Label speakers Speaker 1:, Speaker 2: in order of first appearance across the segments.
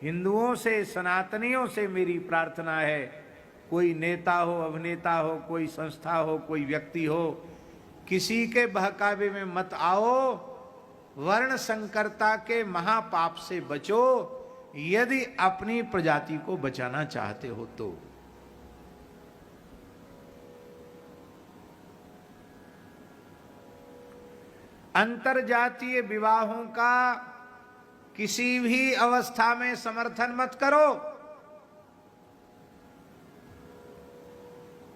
Speaker 1: हिंदुओं से, सनातनियों से मेरी प्रार्थना है, कोई नेता हो, अभिनेता हो, कोई संस्था हो, कोई व्यक्ति हो, किसी के बहकावे में मत आओ, वर्ण संकरता के महापाप से बचो, यदि अपनी प्रजाति को बचाना चाहते हो तो। अंतरजातीय विवाहों का किसी भी अवस्था में समर्थन मत करो।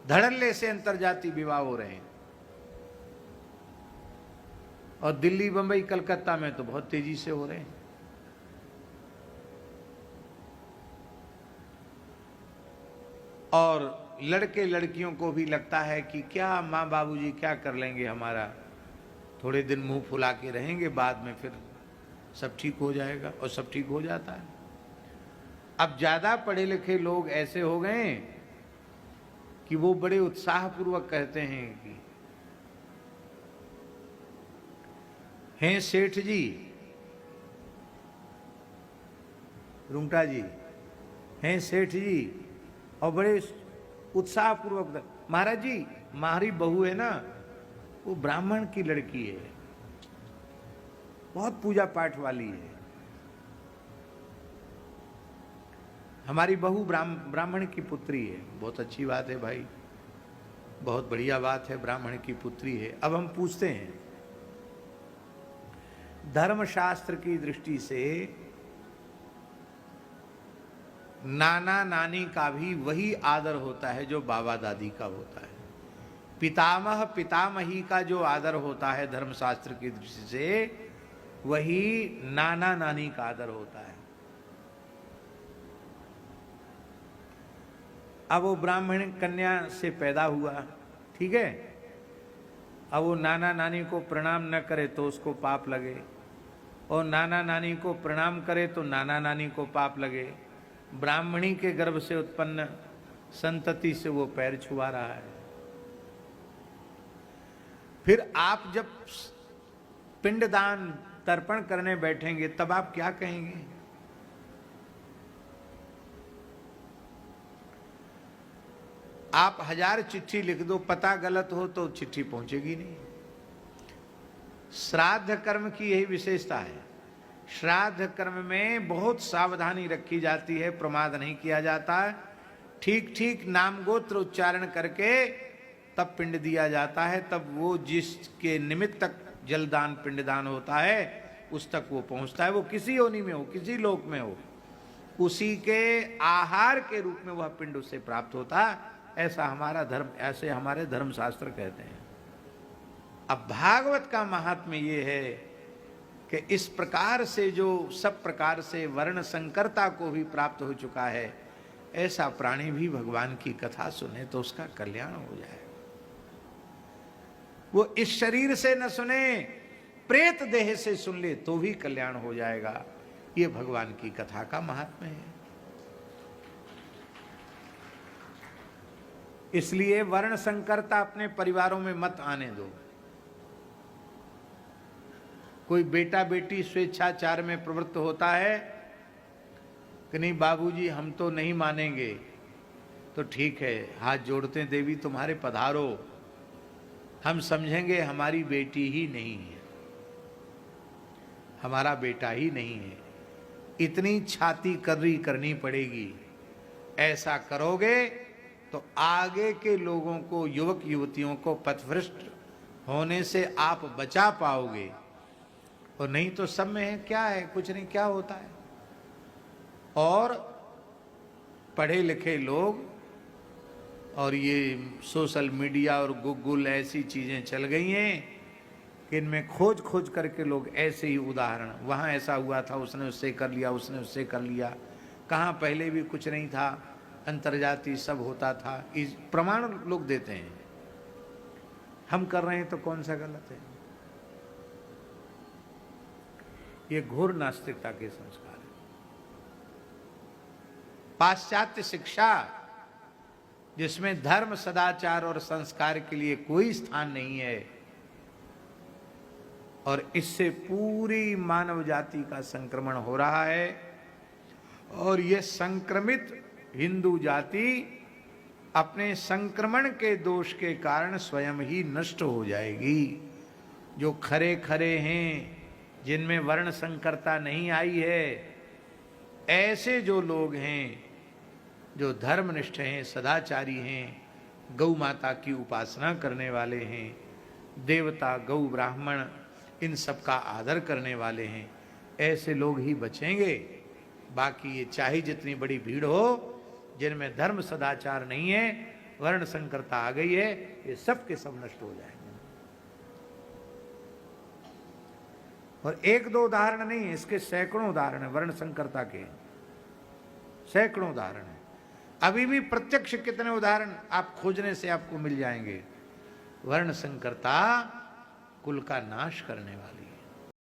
Speaker 1: धड़ल्ले से अंतरजातीय विवाह हो रहे हैं, और दिल्ली, बंबई, कलकत्ता में तो बहुत तेजी से हो रहे हैं। और लड़के लड़कियों को भी लगता है कि क्या माँ बाबूजी क्या कर लेंगे हमारा, थोड़े दिन मुंह फुला के रहेंगे, बाद में फिर सब ठीक हो जाएगा, और सब ठीक हो जाता है। अब ज्यादा पढ़े लिखे लोग ऐसे हो गए कि वो बड़े उत्साहपूर्वक कहते हैं कि हैं सेठ जी, रुंगटा जी, हैं सेठ जी, और बड़े उत्साहपूर्वक, महाराज जी हमारी बहू है ना, वो ब्राह्मण की लड़की है, बहुत पूजा पाठ वाली है, हमारी बहू ब्राह्मण की पुत्री है। बहुत अच्छी बात है भाई, बहुत बढ़िया बात है, ब्राह्मण की पुत्री है। अब हम पूछते हैं, धर्मशास्त्र की दृष्टि से नाना नानी का भी वही आदर होता है जो बाबा दादी का होता है। पितामह पितामही का जो आदर होता है धर्मशास्त्र की दृष्टि से, वही नाना नानी का आदर होता है। अब वो ब्राह्मण कन्या से पैदा हुआ, ठीक है, अब वो नाना नानी को प्रणाम न करे तो उसको पाप लगे, और नाना नानी को प्रणाम करे तो नाना नानी को पाप लगे। ब्राह्मणी के गर्भ से उत्पन्न संतति से वो पैर छुआ रहा है। फिर आप जब पिंडदान तर्पण करने बैठेंगे तब आप क्या कहेंगे? आप 1000 चिट्ठी लिख दो, पता गलत हो तो चिट्ठी पहुंचेगी नहीं। श्राद्ध कर्म की यही विशेषता है। श्राद्ध कर्म में बहुत सावधानी रखी जाती है, प्रमाद नहीं किया जाता है। ठीक ठीक नाम गोत्र उच्चारण करके तब पिंड दिया जाता है, तब वो जिसके निमित्त तक जलदान पिंडदान होता है उस तक वो पहुंचता है। वो किसी योनि में हो, किसी लोक में हो, उसी के आहार के रूप में वह पिंड उससे प्राप्त होता है। ऐसा हमारा धर्म, ऐसे हमारे धर्मशास्त्र कहते हैं। अब भागवत का महात्म्य ये है कि इस प्रकार से जो सब प्रकार से वर्ण संकरता को भी प्राप्त हो चुका है, ऐसा प्राणी भी भगवान की कथा सुने तो उसका कल्याण हो जाए। वो इस शरीर से न सुने, प्रेत देह से सुन ले तो भी कल्याण हो जाएगा। ये भगवान की कथा का महात्म्य है। इसलिए वर्ण संकरता अपने परिवारों में मत आने दो। कोई बेटा बेटी स्वेच्छाचार में प्रवृत्त होता है कि नहीं बाबूजी हम तो नहीं मानेंगे, तो ठीक है, हाथ जोड़ते हैं, देवी तुम्हारे पधारो, हम समझेंगे हमारी बेटी ही नहीं है, हमारा बेटा ही नहीं है, इतनी छाती कर्री करनी पड़ेगी। ऐसा करोगे तो आगे के लोगों को, युवक युवतियों को पथभ्रष्ट होने से आप बचा पाओगे। और नहीं तो सब में है, क्या है, कुछ नहीं, क्या होता है। और पढ़े लिखे लोग और ये सोशल मीडिया और गूगल ऐसी चीजें चल गई हैं कि इनमें खोज खोज करके लोग ऐसे ही उदाहरण, वहाँ ऐसा हुआ था, उसने उससे कर लिया, उसने उससे कर लिया, कहाँ पहले भी कुछ नहीं था, अंतर्जातीय सब होता था, इस प्रमाण लोग देते हैं। हम कर रहे हैं तो कौन सा गलत है? ये घोर नास्तिकता के संस्कार है। पाश्चात्य शिक्षा जिसमें धर्म, सदाचार और संस्कार के लिए कोई स्थान नहीं है, और इससे पूरी मानव जाति का संक्रमण हो रहा है। और ये संक्रमित हिंदू जाति अपने संक्रमण के दोष के कारण स्वयं ही नष्ट हो जाएगी। जो खरे खरे हैं, जिनमें वर्ण संकरता नहीं आई है, ऐसे जो लोग हैं, जो धर्मनिष्ठ हैं, सदाचारी हैं, गौ माता की उपासना करने वाले हैं, देवता गौ ब्राह्मण इन सब का आदर करने वाले हैं, ऐसे लोग ही बचेंगे। बाकी ये चाहे जितनी बड़ी भीड़ हो, जिनमें धर्म सदाचार नहीं है, वर्ण संकरता आ गई है, ये सब के सब नष्ट हो जाएंगे। और एक दो उदाहरण नहीं है, इसके सैकड़ों उदाहरण है। वर्ण संकरता के सैकड़ों उदाहरण है। अभी भी प्रत्यक्ष कितने उदाहरण आप खोजने से आपको मिल जाएंगे। वर्ण संकरता कुल का नाश करने वाली